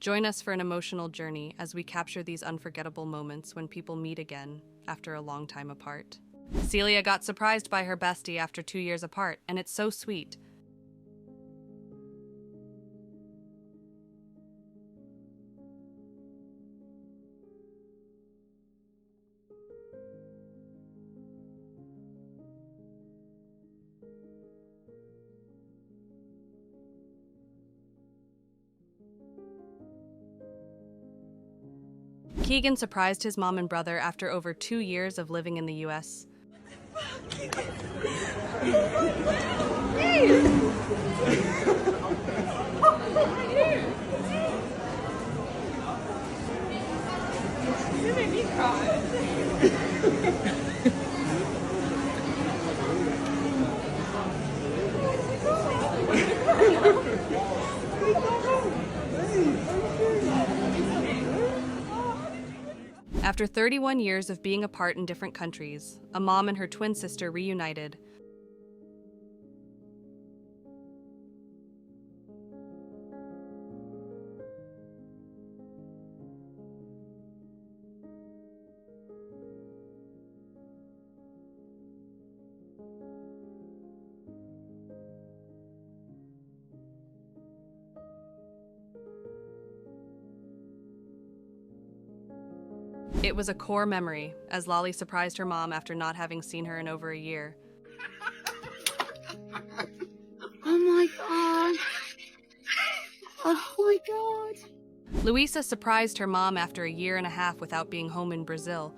Join us for an emotional journey as we capture these unforgettable moments when people meet again after a long time apart. Celia got surprised by her bestie after 2 years apart, and it's so sweet. Keegan surprised his mom and brother after over 2 years of living in the US. You made me cry. After 31 years of being apart in different countries, a mom and her twin sister reunited. It was a core memory, as Lolly surprised her mom after not having seen her in over a year. Oh my god. Oh my god. Luisa surprised her mom after a year and a half without being home in Brazil.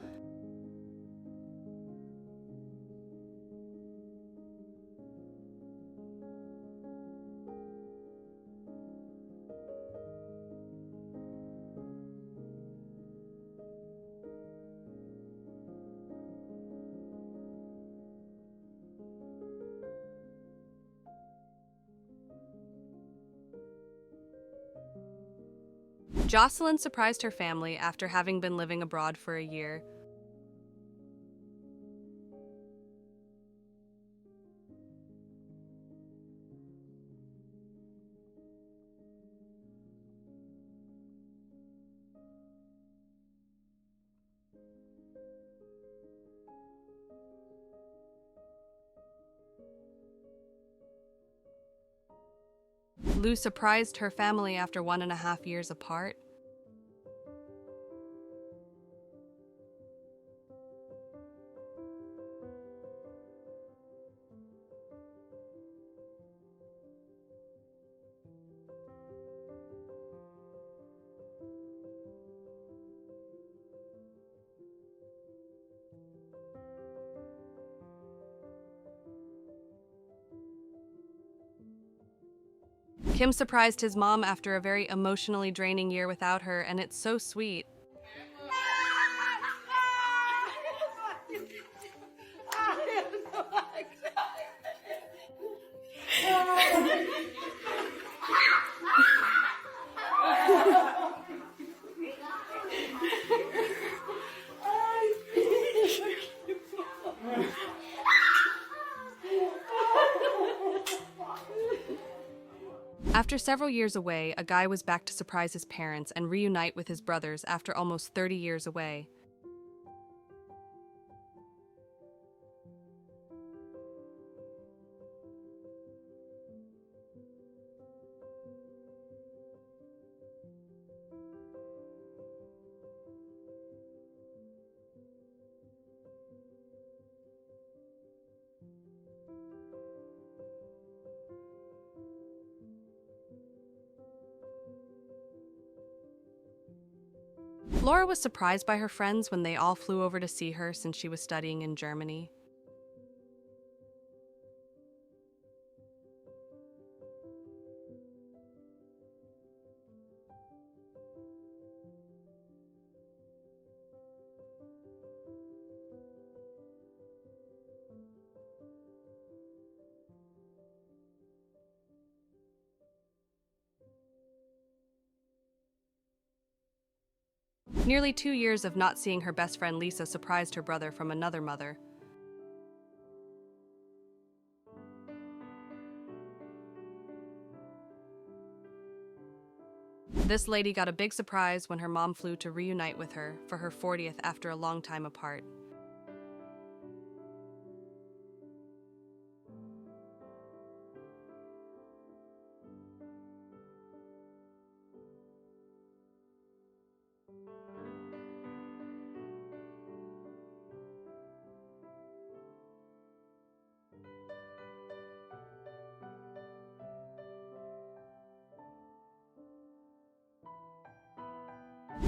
Jocelyn surprised her family after having been living abroad for a year. Lou surprised her family after 1.5 years apart. Kim surprised his mom after a very emotionally draining year without her, and it's so sweet. After several years away, a guy was back to surprise his parents and reunite with his brothers after almost 30 years away. Laura was surprised by her friends when they all flew over to see her since she was studying in Germany. Nearly 2 years of not seeing her best friend Lisa surprised her brother from another mother. This lady got a big surprise when her mom flew to reunite with her for her 40th after a long time apart.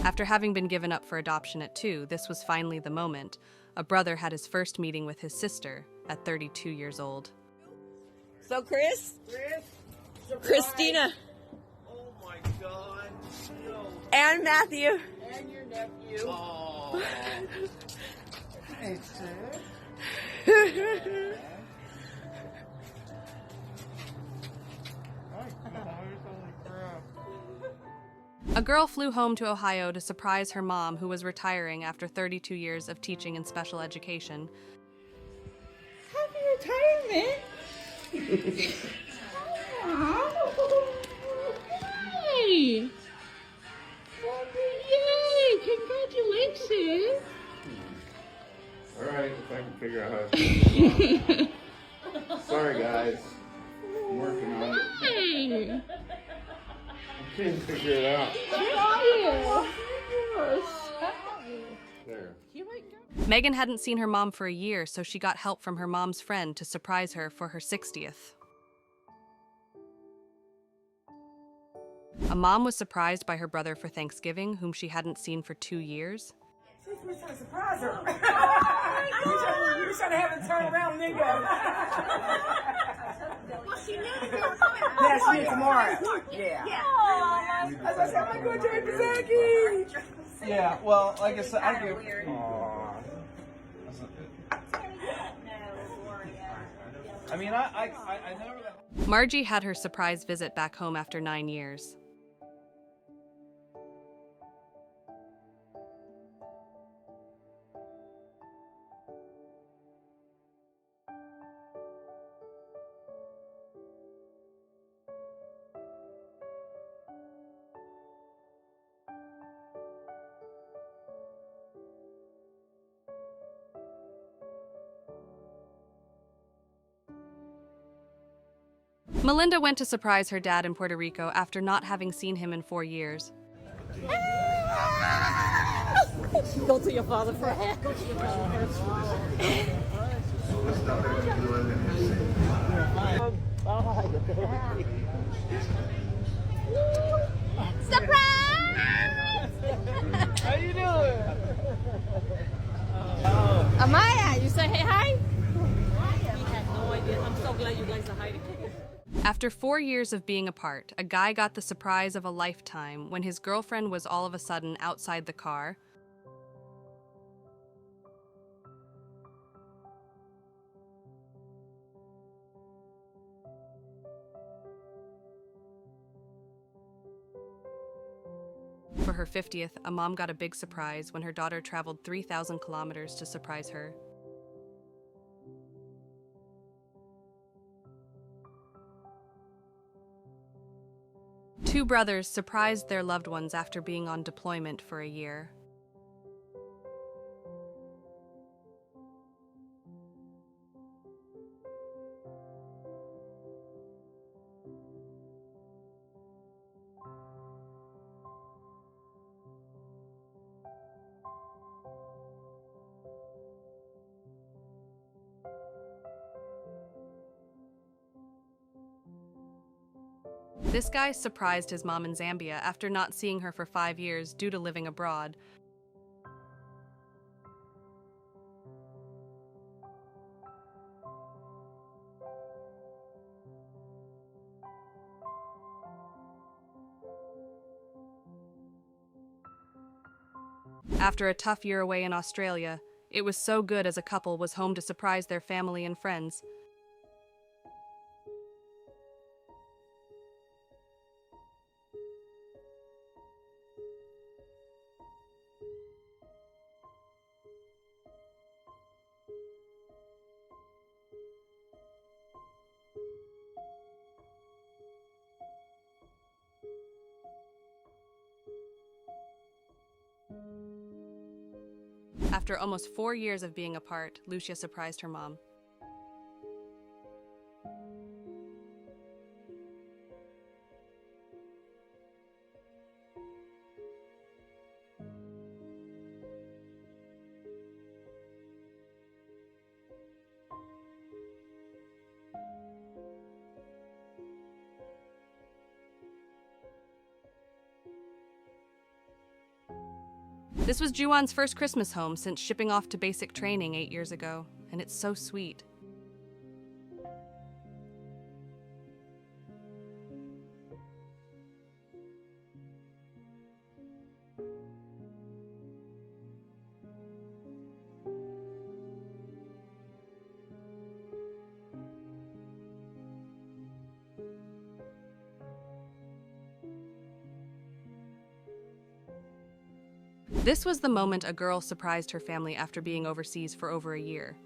After having been given up for adoption at 2, this was finally the moment. A brother had his first meeting with his sister at 32 years old. So Chris, Christina, Oh my God! No. and Matthew. And your nephew. Oh. Thanks, A girl flew home to Ohio to surprise her mom, who was retiring after 32 years of teaching in special education. Happy retirement! Oh, yay! Yay! Congratulations! Alright, if I can figure out how to do it. Sorry guys. I'm working on it. Hey! I can't figure it out. Where are you? There. Megan hadn't seen her mom for a year, so she got help from her mom's friend to surprise her for her 60th. A mom was surprised by her brother for Thanksgiving, whom she hadn't seen for 2 years. We're trying to surprise her. We're trying to have it turn around, nigga. Well, she knew you were coming. Yeah, she knew tomorrow. Yeah. As I said, I'm going to join Kazaki. Yeah. Well, like I said, I do. I mean, I never. Margie had her surprise visit back home after 9 years. Melinda went to surprise her dad in Puerto Rico after not having seen him in 4 years. Go to your father for a hand. How you doing? Amaya, you say hey hi? We had no idea. I'm so glad you guys are hiding. After 4 years of being apart, a guy got the surprise of a lifetime when his girlfriend was all of a sudden outside the car. For her 50th, a mom got a big surprise when her daughter traveled 3,000 kilometers to surprise her. Two brothers surprised their loved ones after being on deployment for a year. This guy surprised his mom in Zambia after not seeing her for 5 years due to living abroad. After a tough year away in Australia, it was so good as a couple was home to surprise their family and friends. After almost 4 years of being apart, Lucia surprised her mom. This was Juwan's first Christmas home since shipping off to basic training 8 years ago, and it's so sweet. This was the moment a girl surprised her family after being overseas for over a year.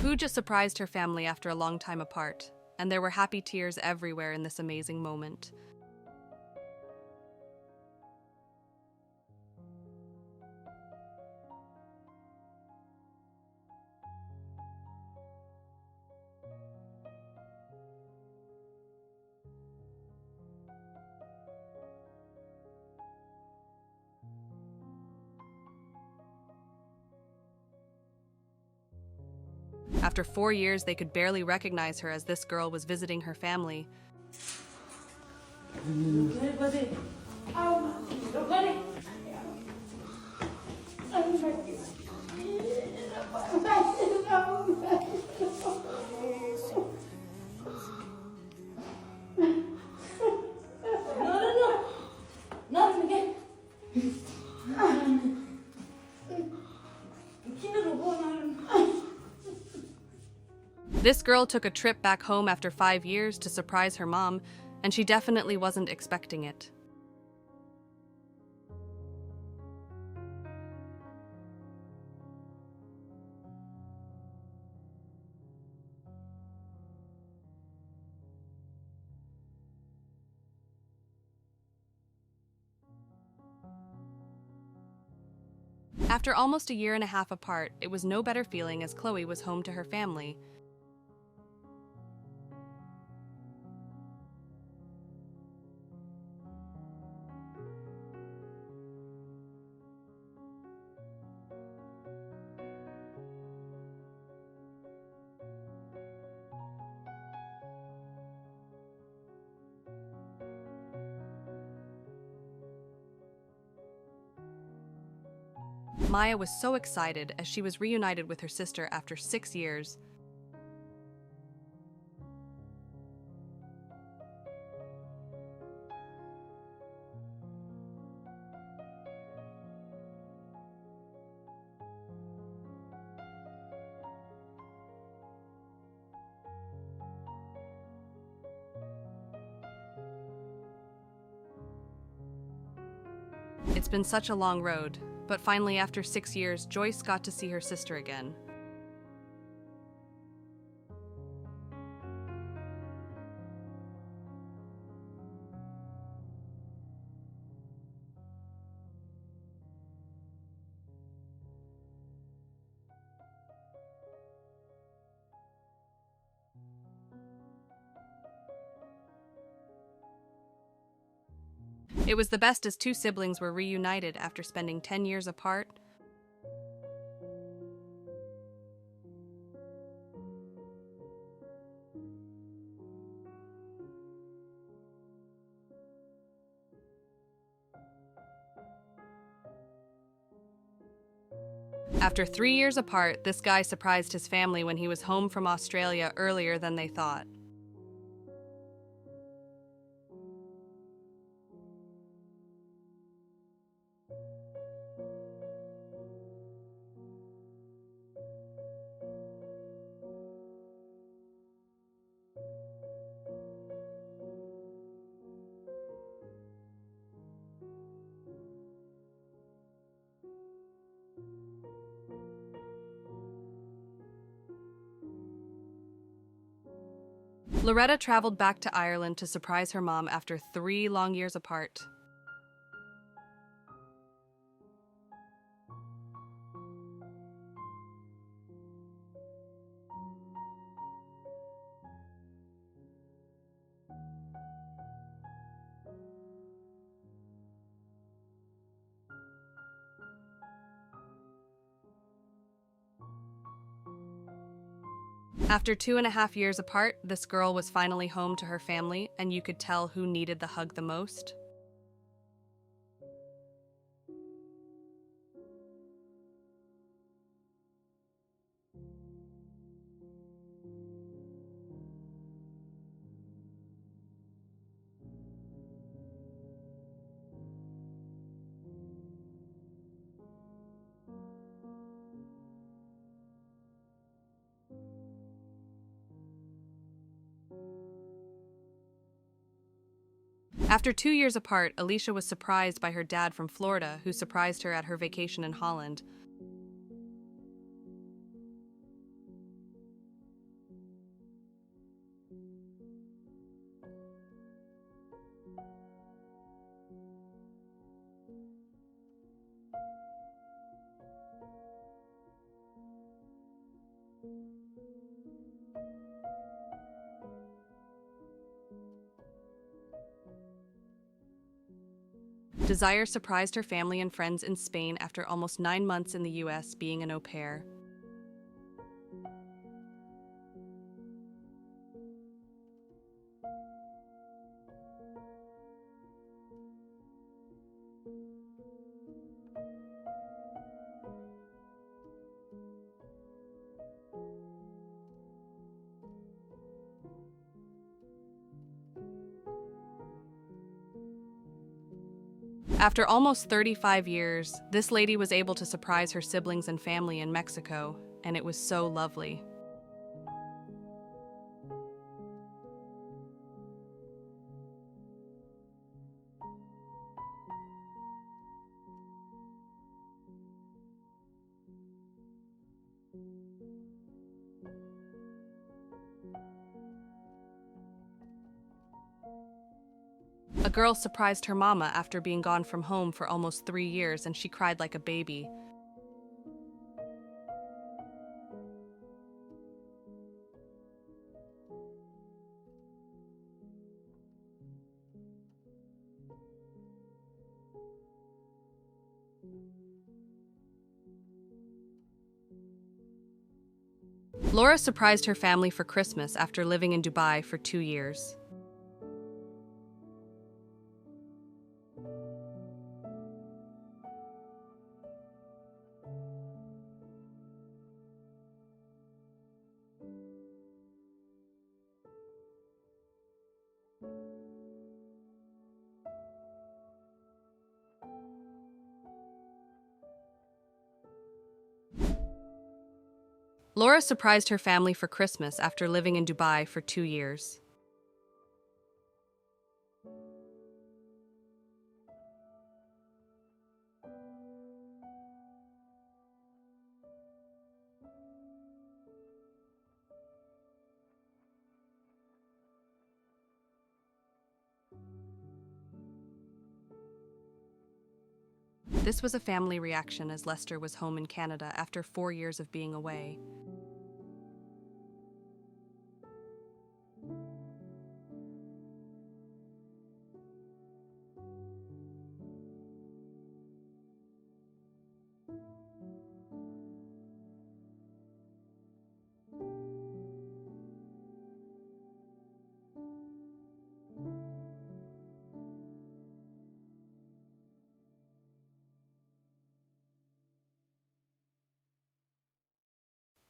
Pooja surprised her family after a long time apart, and there were happy tears everywhere in this amazing moment. After 4 years, they could barely recognize her as this girl was visiting her family. This girl took a trip back home after 5 years to surprise her mom, and she definitely wasn't expecting it. After almost a year and a half apart, it was no better feeling as Chloe was home to her family. Maya was so excited as she was reunited with her sister after 6 years. It's been such a long road, but finally after 6 years, Joyce got to see her sister again. It was the best as two siblings were reunited after spending 10 years apart. After 3 years apart, this guy surprised his family when he was home from Australia earlier than they thought. Loretta traveled back to Ireland to surprise her mom after 3 long years apart. After 2.5 years apart, this girl was finally home to her family, and you could tell who needed the hug the most. After 2 years apart, Alicia was surprised by her dad from Florida, who surprised her at her vacation in Holland. Desire surprised her family and friends in Spain after almost 9 months in the US being an au pair. After almost 35 years, this lady was able to surprise her siblings and family in Mexico, and it was so lovely. A girl surprised her mama after being gone from home for almost 3 years, and she cried like a baby. Laura surprised her family for Christmas after living in Dubai for 2 years. Laura surprised her family for Christmas after living in Dubai for 2 years. This was a family reaction as Lester was home in Canada after 4 years of being away.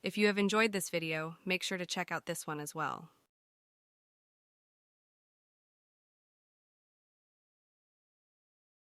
If you have enjoyed this video, make sure to check out this one as well.